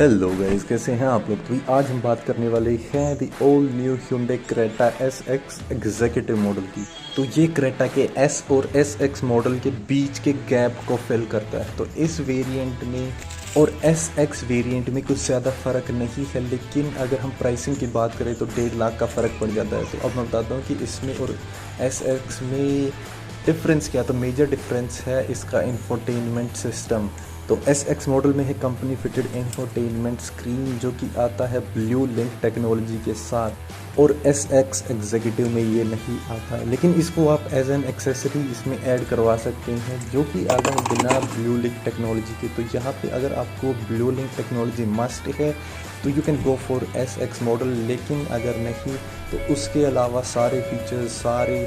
Hello guys, कैसे हैं आप लोग। तो आज हम बात करने वाले हैं the all new Hyundai Creta SX executive model की। तो ये क्रेटा के S और SX मॉडल के बीच के गैप को फिल करता है। तो इस वेरिएंट में और SX वेरिएंट में कुछ ज़्यादा फ़र्क नहीं है, लेकिन अगर हम प्राइसिंग की बात करें तो 1.5 लाख का फ़र्क पड़ जाता है। तो अब मैं बताता हूँ कि इसमें और SX में डिफरेंस क्या। तो मेजर डिफरेंस है इसका इंफोटेनमेंट सिस्टम। तो SX मॉडल में है कंपनी फिटेड इंफोटेनमेंट स्क्रीन, जो कि आता है ब्लू लिंक टेक्नोलॉजी के साथ, और SX एग्जीक्यूटिव में ये नहीं आता है, लेकिन इसको आप एज एन एक्सेसरी इसमें ऐड करवा सकते हैं, जो कि आता है बिना ब्लू लिंक टेक्नोलॉजी के। तो यहाँ पे अगर आपको ब्लू लिंक टेक्नोलॉजी मस्ट है तो you can go for SX model, लेकिन अगर नहीं तो उसके अलावा सारे फीचर्स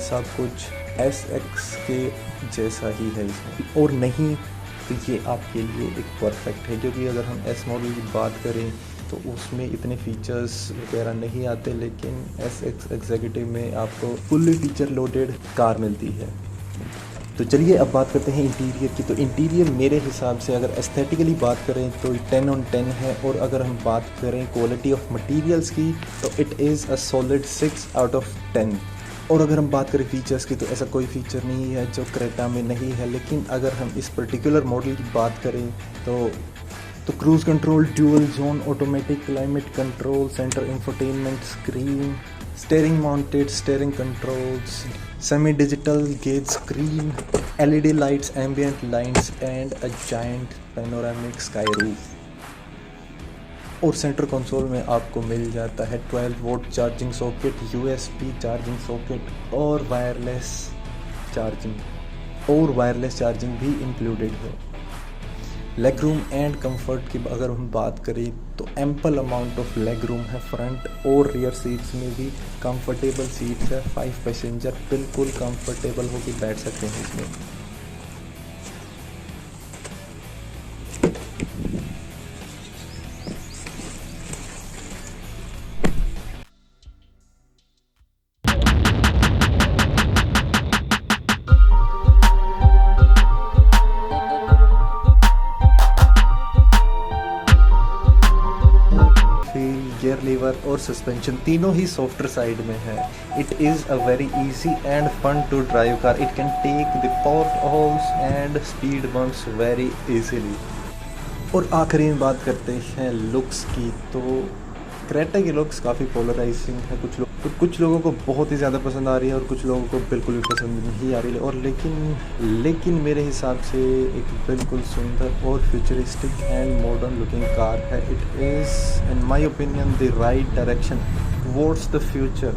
सब कुछ SX के जैसा ही है इसमें। और नहीं तो ये आपके लिए एक परफेक्ट है, क्योंकि अगर हम S मॉडल की बात करें तो उसमें इतने फीचर्स वगैरह नहीं आते, लेकिन SX एग्जीक्यूटिव में आपको फुल्ली फीचर लोडेड कार मिलती है। तो चलिए अब बात करते हैं इंटीरियर की। तो इंटीरियर मेरे हिसाब से अगर एस्थेटिकली बात करें तो 10 on 10 है, और अगर हम बात करें क्वालिटी ऑफ मटेरियल्स की तो it is a solid 6 out of 10। और अगर हम बात करें फीचर्स की तो ऐसा कोई फीचर नहीं है जो क्रेटा में नहीं है, लेकिन अगर हम इस पर्टिकुलर मॉडल की बात करें तो cruise control, dual zone automatic climate control, centre infotainment screen, steering mounted steering controls, semi digital gauge screen, LED lights, ambient lights and a giant panoramic sky roof. और सेंटर कंसोल में आपको मिल जाता है 12 volt charging socket, USB charging socket और wireless charging भी included है। Leg room and comfort की अगर हम बात करें तो ample amount of leg room है। फ्रंट और रियर सीट्स में भी कंफर्टेबल सीट्स है। 5 पैसेंजर बिल्कुल कंफर्टेबल होकर बैठ सकते हैं इसमें। गियर लीवर और सस्पेंशन तीनों ही सॉफ्टर साइड में है। It is a very easy and fun to drive car. It can take the potholes and speed bumps very easily. और आखिरी में बात करते हैं लुक्स की। तो क्रेटा की लुक्स काफ़ी पोलराइजिंग है। कुछ लोगों को बहुत ही ज़्यादा पसंद आ रही है और कुछ लोगों को बिल्कुल भी पसंद नहीं आ रही है। और लेकिन मेरे हिसाब से एक बिल्कुल सुंदर और futuristic and modern looking car है। It is in my opinion the right direction towards the future.